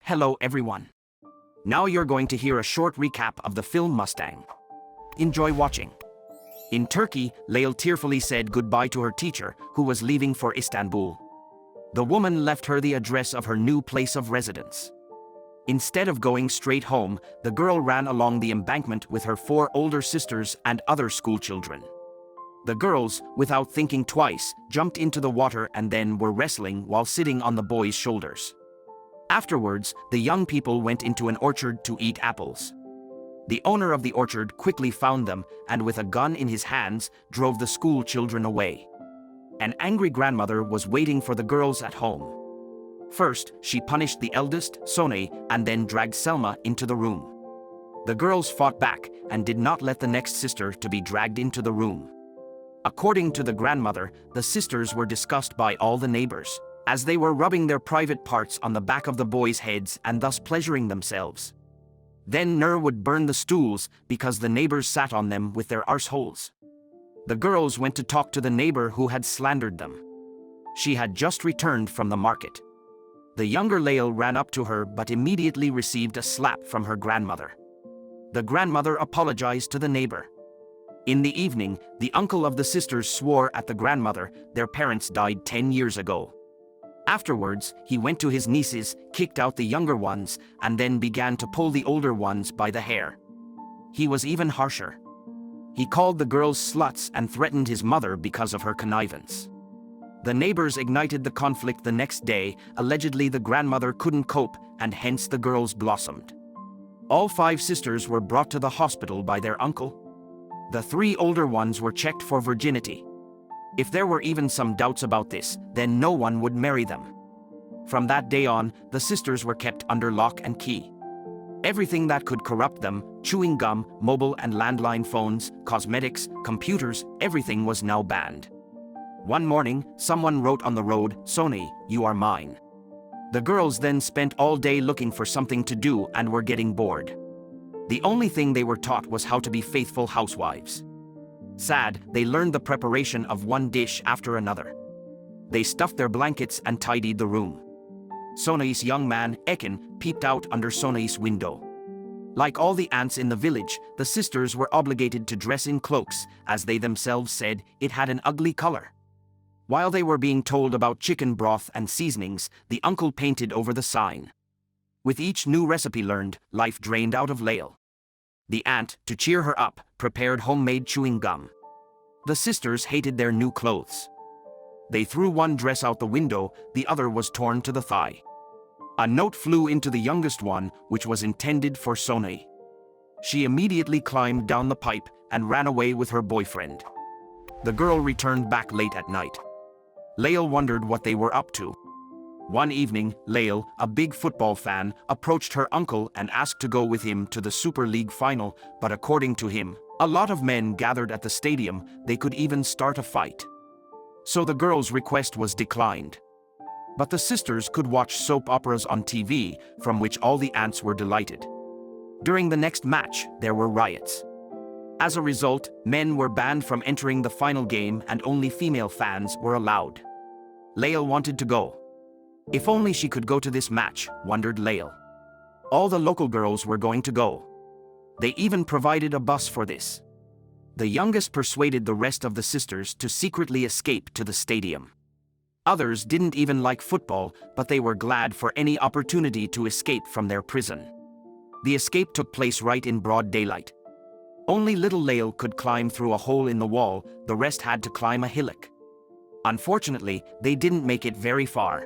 Hello everyone. Now you're going to hear a short recap of the film Mustang. Enjoy watching. In Turkey, Leyla tearfully said goodbye to her teacher, who was leaving for Istanbul. The woman left her the address of her new place of residence. Instead of going straight home, the girl ran along the embankment with her 4 older sisters and other schoolchildren. The girls, without thinking twice, jumped into the water and then were wrestling while sitting on the boys' shoulders. Afterwards, the young people went into an orchard to eat apples. The owner of the orchard quickly found them and with a gun in his hands, drove the school children away. An angry grandmother was waiting for the girls at home. First, she punished the eldest, Sonay, and then dragged Selma into the room. The girls fought back and did not let the next sister to be dragged into the room. According to the grandmother, the sisters were discussed by all the neighbors, as they were rubbing their private parts on the back of the boys' heads and thus pleasuring themselves. Then Nur would burn the stools because the neighbors sat on them with their arseholes. The girls went to talk to the neighbor who had slandered them. She had just returned from the market. The younger Leyla ran up to her but immediately received a slap from her grandmother. The grandmother apologized to the neighbor. In the evening, the uncle of the sisters swore at the grandmother their parents died 10 years ago. Afterwards, he went to his nieces, kicked out the younger ones, and then began to pull the older ones by the hair. He was even harsher. He called the girls sluts and threatened his mother because of her connivance. The neighbors ignited the conflict the next day. Allegedly, the grandmother couldn't cope, and hence the girls blossomed. All 5 sisters were brought to the hospital by their uncle. The 3 older ones were checked for virginity. If there were even some doubts about this, then no one would marry them. From that day on, the sisters were kept under lock and key. Everything that could corrupt them, chewing gum, mobile and landline phones, cosmetics, computers, everything was now banned. One morning, someone wrote on the road, "Sonay, you are mine." The girls then spent all day looking for something to do and were getting bored. The only thing they were taught was how to be faithful housewives. Sad, they learned the preparation of one dish after another. They stuffed their blankets and tidied the room. Sonay's young man, Ekin, peeped out under Sonay's window. Like all the ants in the village, the sisters were obligated to dress in cloaks, as they themselves said, it had an ugly color. While they were being told about chicken broth and seasonings, the uncle painted over the sign. With each new recipe learned, life drained out of Leyla. The aunt, to cheer her up, prepared homemade chewing gum. The sisters hated their new clothes. They threw one dress out the window, the other was torn to the thigh. A note flew into the youngest one, which was intended for Sonay. She immediately climbed down the pipe and ran away with her boyfriend. The girl returned back late at night. Leyla wondered what they were up to. One evening, Leyla, a big football fan, approached her uncle and asked to go with him to the Super League final, but according to him, a lot of men gathered at the stadium, they could even start a fight. So the girl's request was declined. But the sisters could watch soap operas on TV, from which all the aunts were delighted. During the next match, there were riots. As a result, men were banned from entering the final game and only female fans were allowed. Leyla wanted to go. If only she could go to this match, wondered Leyla. All the local girls were going to go. They even provided a bus for this. The youngest persuaded the rest of the sisters to secretly escape to the stadium. Others didn't even like football, but they were glad for any opportunity to escape from their prison. The escape took place right in broad daylight. Only little Leyla could climb through a hole in the wall, the rest had to climb a hillock. Unfortunately, they didn't make it very far.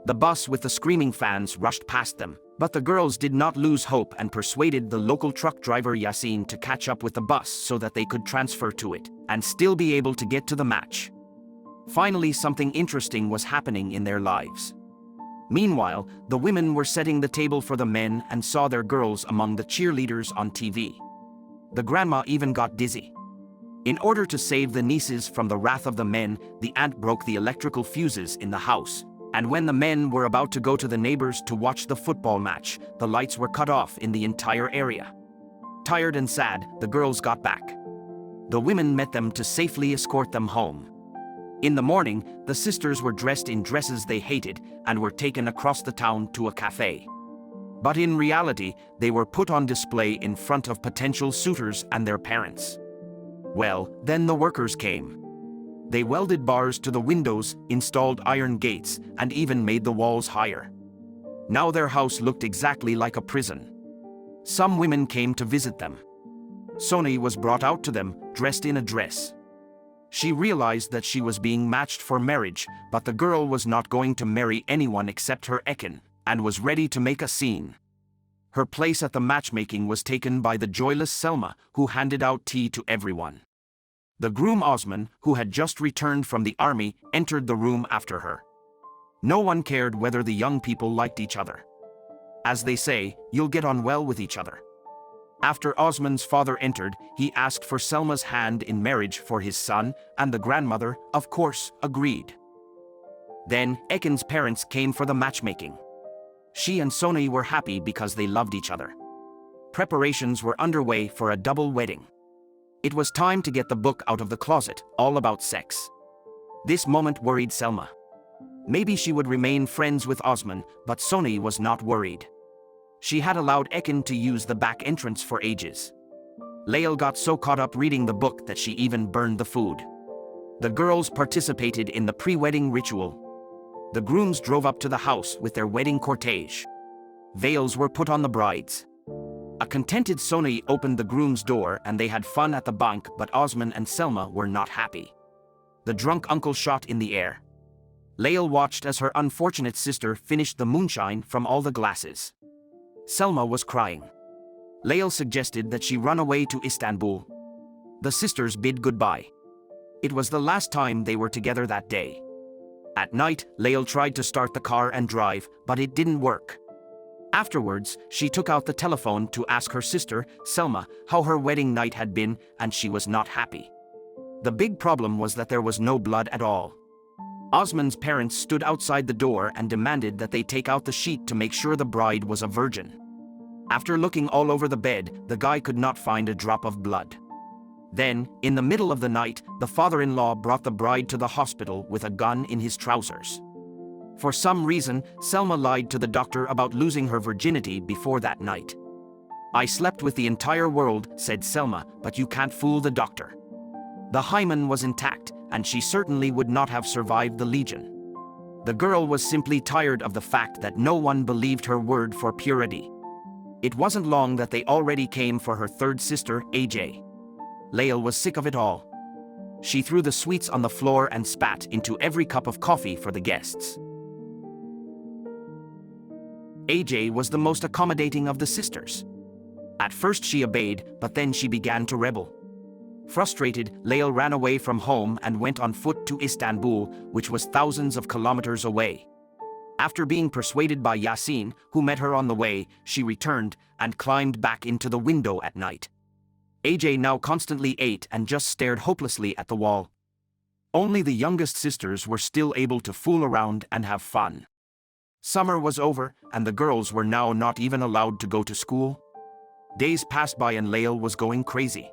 The bus with the screaming fans rushed past them, but the girls did not lose hope and persuaded the local truck driver Yasin to catch up with the bus so that they could transfer to it and still be able to get to the match. Finally, something interesting was happening in their lives. Meanwhile, the women were setting the table for the men and saw their girls among the cheerleaders on TV. The grandma even got dizzy. In order to save the nieces from the wrath of the men, the aunt broke the electrical fuses in the house. And when the men were about to go to the neighbors to watch the football match, the lights were cut off in the entire area. Tired and sad, the girls got back. The women met them to safely escort them home. In the morning, the sisters were dressed in dresses they hated and were taken across the town to a cafe. But in reality, they were put on display in front of potential suitors and their parents. Well, then the workers came. They welded bars to the windows, installed iron gates, and even made the walls higher. Now their house looked exactly like a prison. Some women came to visit them. Sonny was brought out to them, dressed in a dress. She realized that she was being matched for marriage, but the girl was not going to marry anyone except her Ekin, and was ready to make a scene. Her place at the matchmaking was taken by the joyless Selma, who handed out tea to everyone. The groom Osman, who had just returned from the army, entered the room after her. No one cared whether the young people liked each other. As they say, you'll get on well with each other. After Osman's father entered, he asked for Selma's hand in marriage for his son, and the grandmother, of course, agreed. Then, Ekin's parents came for the matchmaking. She and Sonny were happy because they loved each other. Preparations were underway for a double wedding. It was time to get the book out of the closet, all about sex. This moment worried Selma. Maybe she would remain friends with Osman, but Sonny was not worried. She had allowed Ekin to use the back entrance for ages. Lael got so caught up reading the book that she even burned the food. The girls participated in the pre-wedding ritual. The grooms drove up to the house with their wedding cortege. Veils were put on the brides. A contented Sonny opened the groom's door and they had fun at the bank, but Osman and Selma were not happy. The drunk uncle shot in the air. Lael watched as her unfortunate sister finished the moonshine from all the glasses. Selma was crying. Lael suggested that she run away to Istanbul. The sisters bid goodbye. It was the last time they were together that day. At night, Lael tried to start the car and drive, but it didn't work. Afterwards, she took out the telephone to ask her sister, Selma, how her wedding night had been, and she was not happy. The big problem was that there was no blood at all. Osman's parents stood outside the door and demanded that they take out the sheet to make sure the bride was a virgin. After looking all over the bed, the guy could not find a drop of blood. Then, in the middle of the night, the father-in-law brought the bride to the hospital with a gun in his trousers. For some reason, Selma lied to the doctor about losing her virginity before that night. "I slept with the entire world," said Selma, "but you can't fool the doctor." The hymen was intact, and she certainly would not have survived the legion. The girl was simply tired of the fact that no one believed her word for purity. It wasn't long that they already came for her third sister, AJ. Lael was sick of it all. She threw the sweets on the floor and spat into every cup of coffee for the guests. AJ was the most accommodating of the sisters. At first she obeyed, but then she began to rebel. Frustrated, Lael ran away from home and went on foot to Istanbul, which was thousands of kilometers away. After being persuaded by Yasin, who met her on the way, she returned and climbed back into the window at night. AJ now constantly ate and just stared hopelessly at the wall. Only the youngest sisters were still able to fool around and have fun. Summer was over, and the girls were now not even allowed to go to school. Days passed by and Lael was going crazy.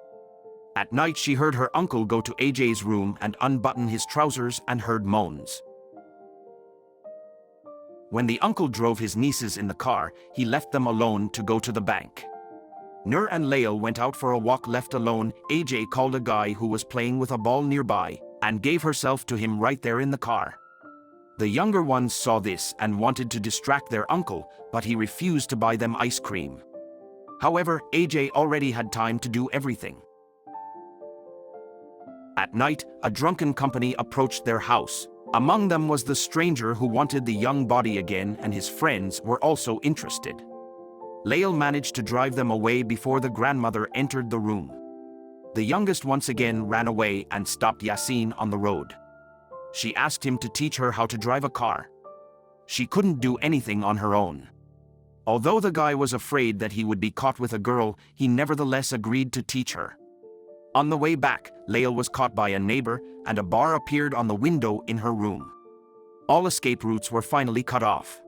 At night she heard her uncle go to AJ's room and unbutton his trousers and heard moans. When the uncle drove his nieces in the car, he left them alone to go to the bank. Nur and Lael went out for a walk. Left alone, AJ called a guy who was playing with a ball nearby and gave herself to him right there in the car. The younger ones saw this and wanted to distract their uncle, but he refused to buy them ice cream. However, AJ already had time to do everything. At night, a drunken company approached their house. Among them was the stranger who wanted the young body again, and his friends were also interested. Lael managed to drive them away before the grandmother entered the room. The youngest once again ran away and stopped Yasin on the road. She asked him to teach her how to drive a car. She couldn't do anything on her own. Although the guy was afraid that he would be caught with a girl, he nevertheless agreed to teach her. On the way back, Lael was caught by a neighbor, and a bar appeared on the window in her room. All escape routes were finally cut off.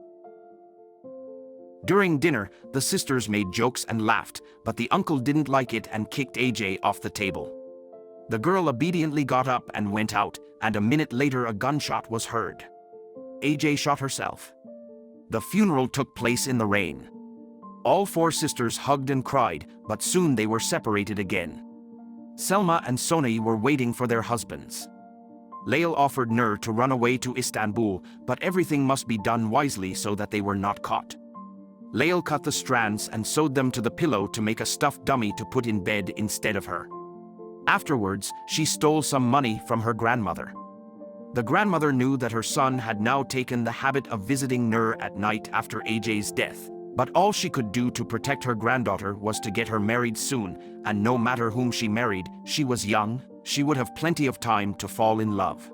During dinner, the sisters made jokes and laughed, but the uncle didn't like it and kicked AJ off the table. The girl obediently got up and went out, and a minute later a gunshot was heard. AJ shot herself. The funeral took place in the rain. All four sisters hugged and cried, but soon they were separated again. Selma and Sonay were waiting for their husbands. Lail offered Nur to run away to Istanbul, but everything must be done wisely so that they were not caught. Lail cut the strands and sewed them to the pillow to make a stuffed dummy to put in bed instead of her. Afterwards, she stole some money from her grandmother. The grandmother knew that her son had now taken the habit of visiting Nur at night after AJ's death, but all she could do to protect her granddaughter was to get her married soon, and no matter whom she married, she was young, she would have plenty of time to fall in love.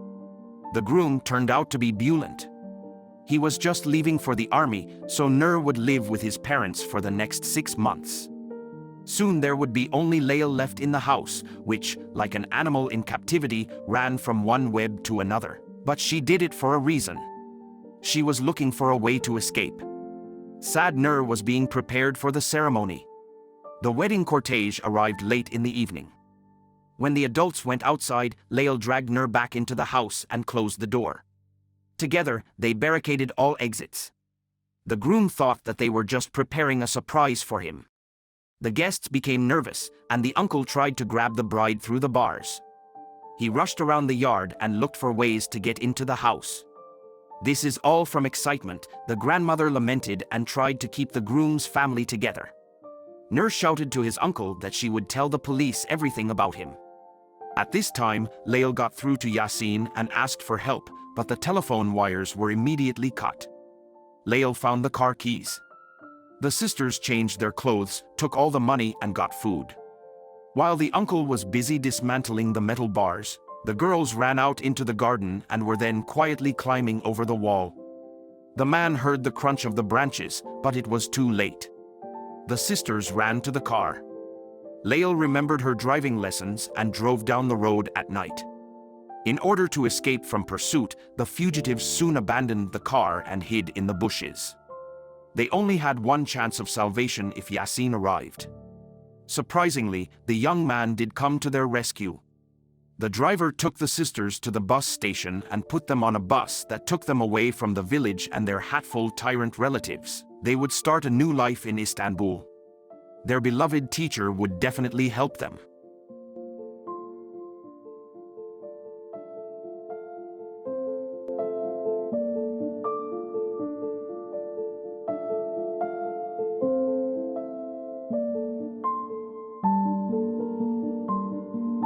The groom turned out to be Bulent. He was just leaving for the army, so Nur would live with his parents for the next 6 months. Soon there would be only Lail left in the house, which, like an animal in captivity, ran from one web to another. But she did it for a reason. She was looking for a way to escape. Sad Nur was being prepared for the ceremony. The wedding cortege arrived late in the evening. When the adults went outside, Lail dragged Nur back into the house and closed the door. Together, they barricaded all exits. The groom thought that they were just preparing a surprise for him. The guests became nervous, and the uncle tried to grab the bride through the bars. He rushed around the yard and looked for ways to get into the house. This is all from excitement, the grandmother lamented and tried to keep the groom's family together. Nur shouted to his uncle that she would tell the police everything about him. At this time, Lail got through to Yasin and asked for help, but the telephone wires were immediately cut. Lail found the car keys. The sisters changed their clothes, took all the money and got food. While the uncle was busy dismantling the metal bars, the girls ran out into the garden and were then quietly climbing over the wall. The man heard the crunch of the branches, but it was too late. The sisters ran to the car. Lail remembered her driving lessons and drove down the road at night. In order to escape from pursuit, the fugitives soon abandoned the car and hid in the bushes. They only had one chance of salvation if Yasin arrived. Surprisingly, the young man did come to their rescue. The driver took the sisters to the bus station and put them on a bus that took them away from the village and their hateful tyrant relatives. They would start a new life in Istanbul. Their beloved teacher would definitely help them.